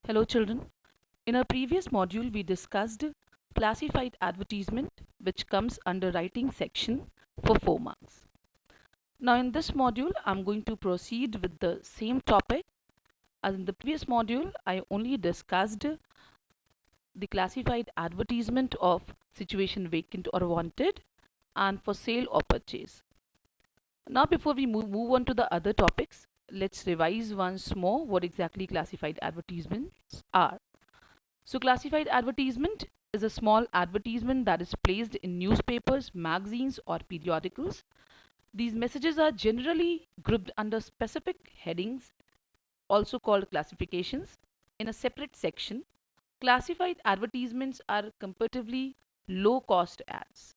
Hello children. In our previous module we discussed classified advertisement which comes under writing section for 4 marks. Now in this module I'm going to proceed with the same topic as in the previous module. I only discussed the classified advertisement of situation vacant or wanted and for sale or purchase. Now before we move on to the other topics, let's revise once more what exactly classified advertisements are. So classified advertisement is a small advertisement that is placed in newspapers, magazines or periodicals. These messages are generally grouped under specific headings, also called classifications, in a separate section. Classified advertisements are comparatively low cost ads.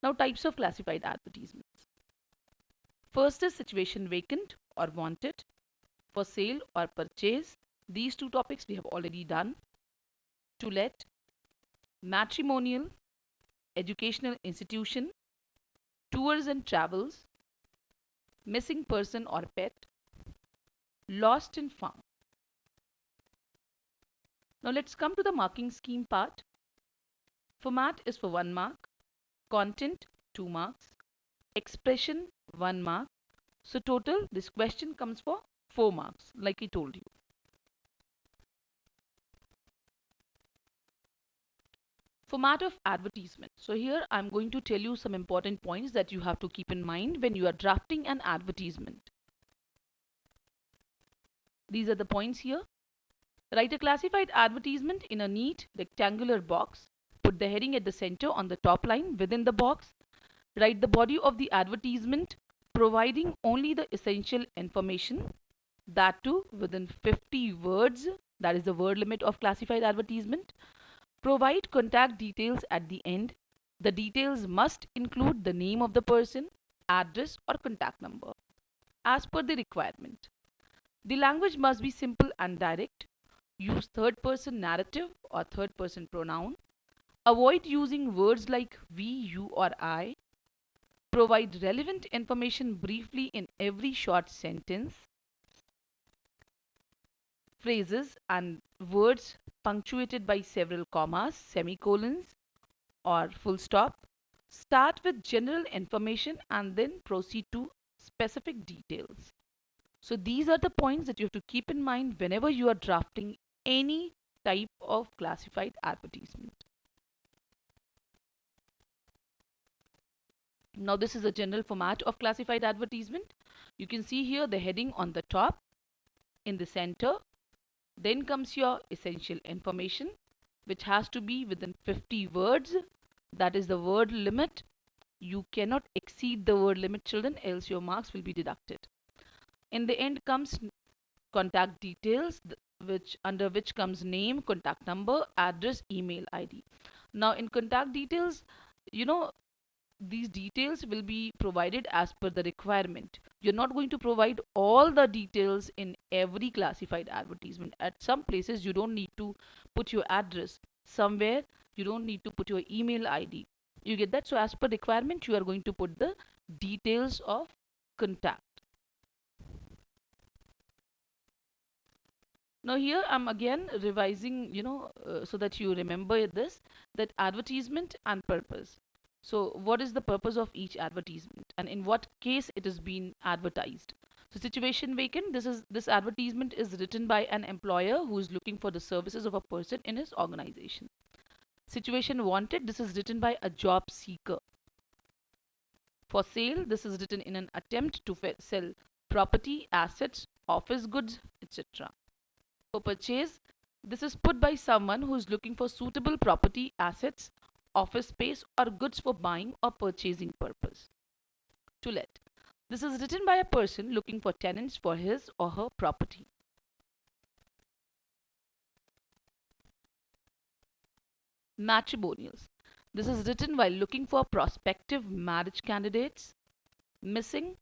Now types of classified advertisements. First is situation vacant or wanted, for sale or purchase. These two topics we have already done. To let, matrimonial, educational institution, tours and travels, missing person or pet, lost and found. Now let's come to the marking scheme part. Format is for 1 mark, content 2 marks, expression 1 mark. So total this question comes for 4 marks like I told you. Format of advertisement. So here I'm going to tell you some important points that you have to keep in mind when you are drafting an advertisement. These are the points here. Write a classified advertisement in a neat rectangular box. Put the heading at the center on the top line within the box. Write the body of the advertisement providing only the essential information, that too within 50 words, that is the word limit of classified advertisement. Provide contact details at the end. The details must include the name of the person, address or contact number as per the requirement. The language must be simple and direct. Use third person narrative or third person pronoun. Avoid using words like we, you or I. Provide relevant information briefly in every short sentence. Phrases and words punctuated by several commas, semicolons or full stop. Start with general information and then proceed to specific details. So these are the points that you have to keep in mind whenever you are drafting any type of classified advertisement. Now this is a general format of classified advertisement. You can see here the heading on the top, in the center. Then comes your essential information, which has to be within 50 words. That is the word limit. You cannot exceed the word limit, children, else your marks will be deducted. In the end comes contact details, under which comes name, contact number, address, email ID. Now in contact details, you know, these details will be provided as per the requirement. You're not going to provide all the details in every classified advertisement. At some places you don't need to put your address, somewhere you don't need to put your email ID. You get that? So as per requirement you are going to put the details of contact. Now here I'm again revising, so that you remember this, that advertisement and purpose. So what is the purpose of each advertisement and in what case it is being advertised? So situation vacant, this advertisement is written by an employer who is looking for the services of a person in his organization. Situation wanted, this is written by a job seeker. For sale, this is written in an attempt to sell property, assets, office goods, etc. For purchase, this is put by someone who is looking for suitable property, assets, office space or goods for buying or purchasing purpose. To let, this is written by a person looking for tenants for his or her property. Matrimonials, this is written while looking for prospective marriage candidates. Missing,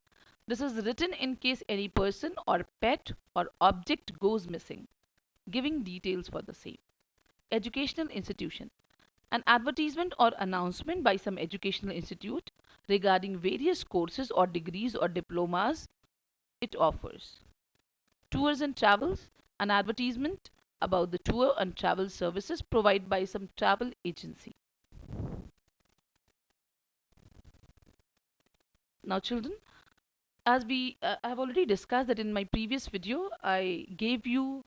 this is written in case any person or pet or object goes missing, giving details for the same. Educational institution, an advertisement or announcement by some educational institute regarding various courses or degrees or diplomas it offers. Tours and travels, an advertisement about the tour and travel services provided by some travel agency. Now children, as we I have already discussed that in my previous video, I gave you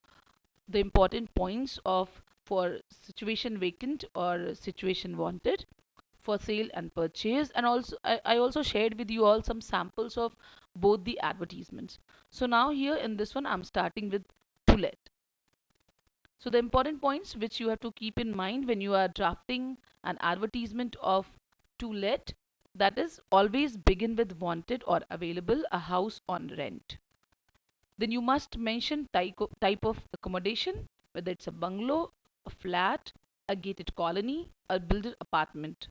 the important points of for situation vacant or situation wanted, for sale and purchase, and also I also shared with you all some samples of both the advertisements. So now here in this one I'm starting with to let. So the important points which you have to keep in mind when you are drafting an advertisement of to let, that is always begin with wanted or available, a house on rent. Then you must mention type of accommodation, whether it's a bungalow, a flat, a gated colony, a builded apartment.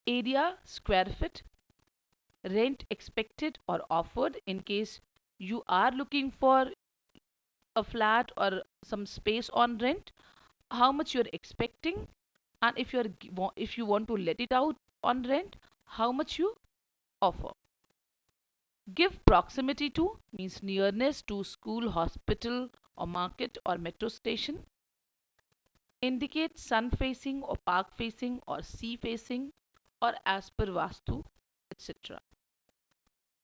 Area, square feet, rent expected or offered in case you are looking for a flat or some space on rent, how much you're expecting, and if you want to let it out on rent, how much you offer. Give proximity to means nearness to school, hospital, or market or metro station. Indicate sun facing or park facing or sea facing or as per Vastu, etc.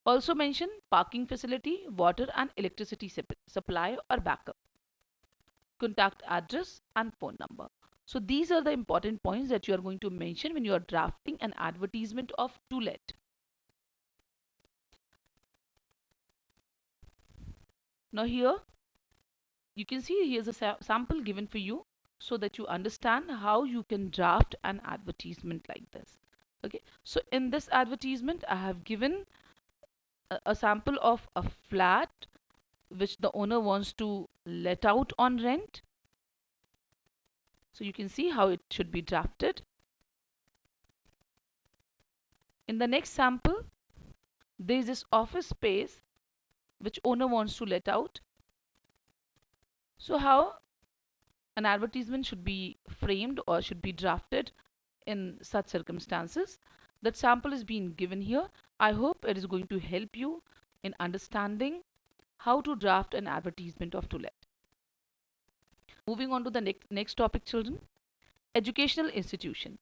Also mention parking facility, water and electricity supply or backup, contact address and phone number. So these are the important points that you are going to mention when you are drafting an advertisement of to let. Now here you can see here's a sample given for you so that you understand how you can draft an advertisement like this. Okay, so in this advertisement I have given a sample of a flat which the owner wants to let out on rent. So you can see how it should be drafted. In the next sample, there is this office space which owner wants to let out. So how an advertisement should be framed or should be drafted in such circumstances. That sample is being given here. I hope it is going to help you in understanding how to draft an advertisement of to let. Moving on to the next topic, children. Educational institution.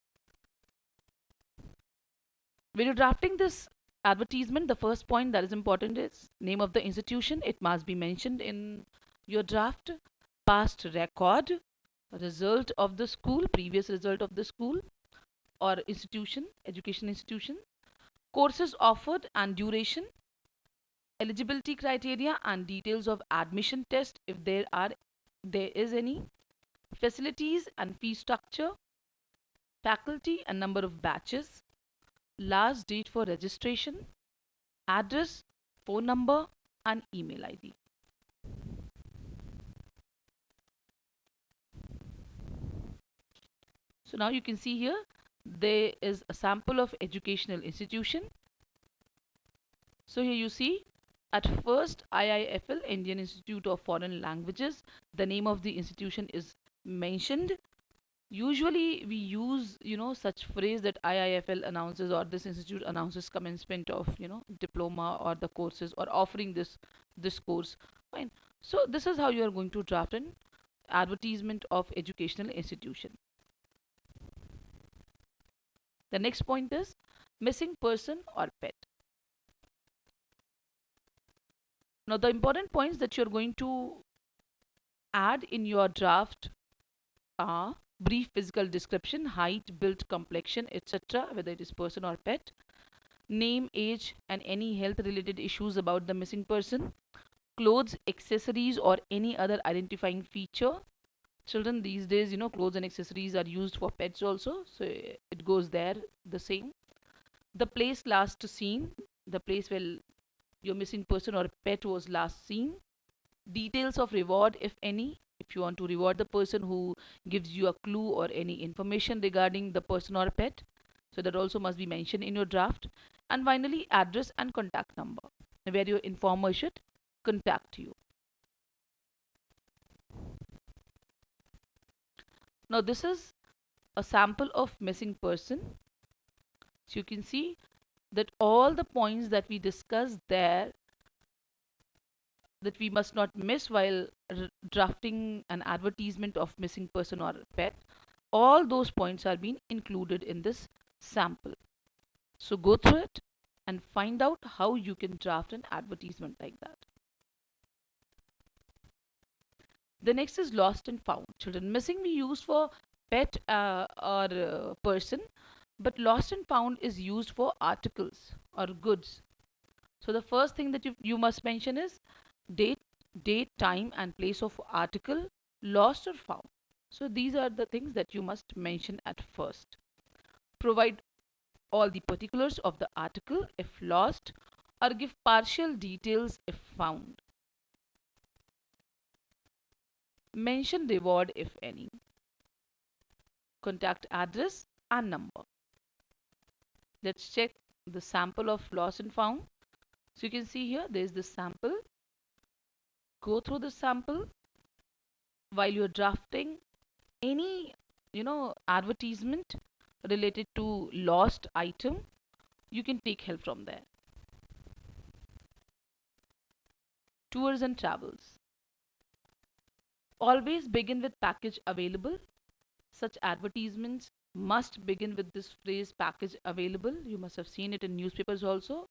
When you're drafting this advertisement, the first point that is important is name of the institution. It must be mentioned in your draft. Past record, result of the school, previous result of the school or institution, education institution. Courses offered and duration. Eligibility criteria and details of admission test if there is any. Facilities and fee structure. Faculty and number of batches. Last date for registration, address, phone number and email ID. So now you can see here there is a sample of educational institution. So here you see at first IIFL, Indian Institute of Foreign Languages, the name of the institution is mentioned. Usually we use such phrase that IIFL announces or this institute announces commencement of diploma or the courses or offering this course. Fine. So this is how you are going to draft an advertisement of educational institution. The next point is missing person or pet. Now the important points that you're going to add in your draft are brief physical description, height, build, complexion, etc., whether it is person or pet, name, age, and any health related issues about the missing person, clothes, accessories, or any other identifying feature. Children, these days, clothes and accessories are used for pets also, so it goes there the same. The place last seen, the place where your missing person or pet was last seen. Details of reward, if any, if you want to reward the person who gives you a clue or any information regarding the person or pet, so that also must be mentioned in your draft. And finally, address and contact number where your informer should contact you. Now this is a sample of missing person. So you can see that all the points that we discussed there that we must not miss while drafting an advertisement of missing person or pet. All those points are being included in this sample. So go through it and find out how you can draft an advertisement like that. The next is lost and found. Children, missing we use for pet or person, but lost and found is used for articles or goods. So the first thing that you must mention is date, time and place of article lost or found. So these are the things that you must mention at first. Provide all the particulars of the article if lost, or give partial details if found. Mention reward if any. Contact address and number. Let's check the sample of lost and found. So you can see here there is the sample. Go through the sample while you're drafting any advertisement related to lost item. You can take help from there. Tours and travels. Always begin with package available. Such advertisements must begin with this phrase package available. You must have seen it in newspapers also.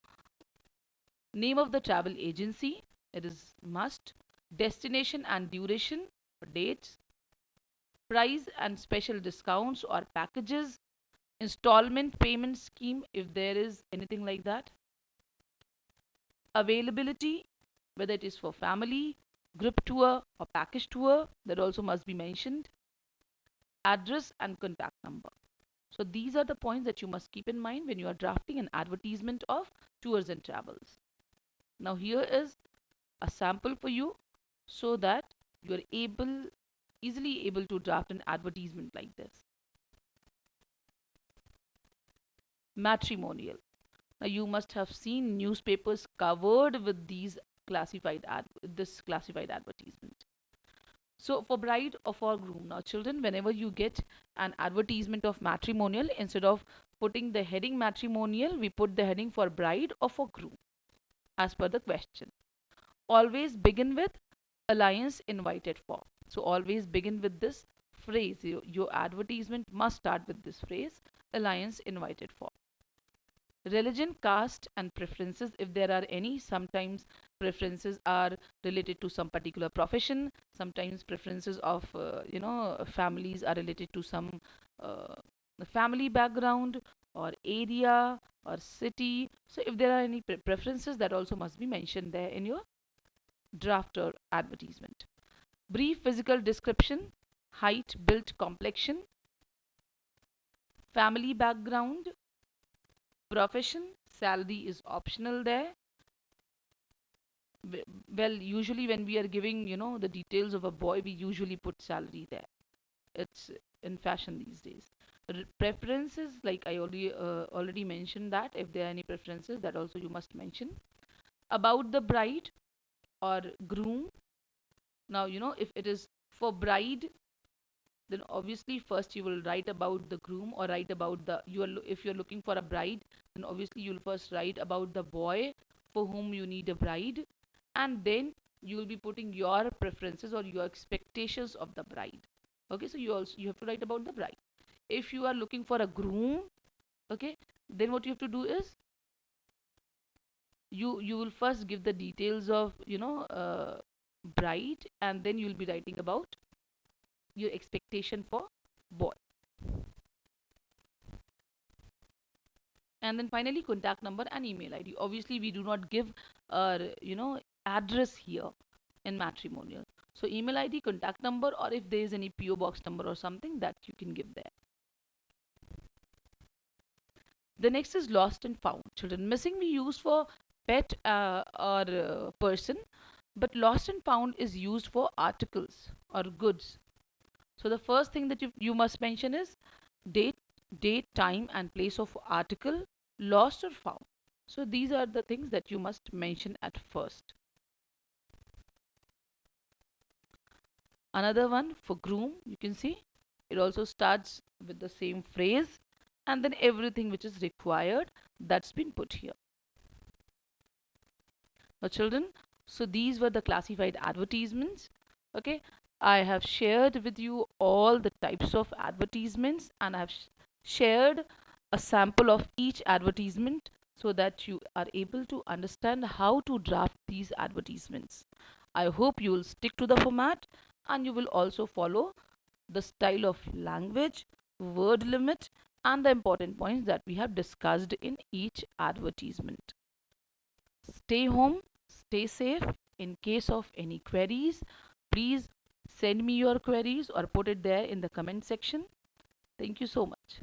Name of the travel agency, it is must. Destination and duration, dates. Price and special discounts or packages. Installment payment scheme if there is anything like that. Availability, whether it is for family, group tour or package tour, that also must be mentioned. Address and contact number. So these are the points that you must keep in mind when you are drafting an advertisement of tours and travels. Now here is a sample for you so that you are easily able to draft an advertisement like this. Matrimonial. Now you must have seen newspapers covered with classified advertisement. So for bride or for groom, now children, whenever you get an advertisement of matrimonial, instead of putting the heading matrimonial, we put the heading for bride or for groom as per the question. Always begin with alliance invited for. So always begin with this phrase. Your advertisement must start with this phrase, alliance invited for. Religion, caste and preferences, if there are any. Sometimes preferences are related to some particular profession, sometimes preferences of families are related to some uh, family background or area or city. So if there are any preferences, that also must be mentioned there in your draft or advertisement. Brief physical description: height, build, complexion, family background, profession. Salary is optional there. Well, usually when we are giving the details of a boy, we usually put salary there. It's in fashion these days. Preferences, like I already mentioned, that if there are any preferences, that also you must mention. About the bride or groom. Now if it is for bride, then obviously first you will write about the groom, or write about the if you're looking for a bride, then obviously you'll first write about the boy for whom you need a bride, and then you will be putting your preferences or your expectations of the bride. Okay, so you have to write about the bride. If you are looking for a groom, okay, then what you have to do is you will first give the details of bride, and then you will be writing about your expectation for boy. And then finally, contact number and email ID. Obviously we do not give our address here in matrimonial. So email ID, contact number, or if there is any PO box number or something, that you can give there. The next is lost and found. Children, missing we use for pet or person, but lost and found is used for articles or goods. So the first thing that you must mention is date, time and place of article lost or found. So these are the things that you must mention at first. Another one for groom, you can see it also starts with the same phrase, and then everything which is required, that's been put here. Now children, So these were the classified advertisements. Okay, I have shared with you all the types of advertisements, and I have shared a sample of each advertisement so that you are able to understand how to draft these advertisements. I hope you will stick to the format, and you will also follow the style of language, word limit, and the important points that we have discussed in each advertisement. Stay home, stay safe. In case of any queries, please send me your queries or put it there in the comment section. Thank you so much.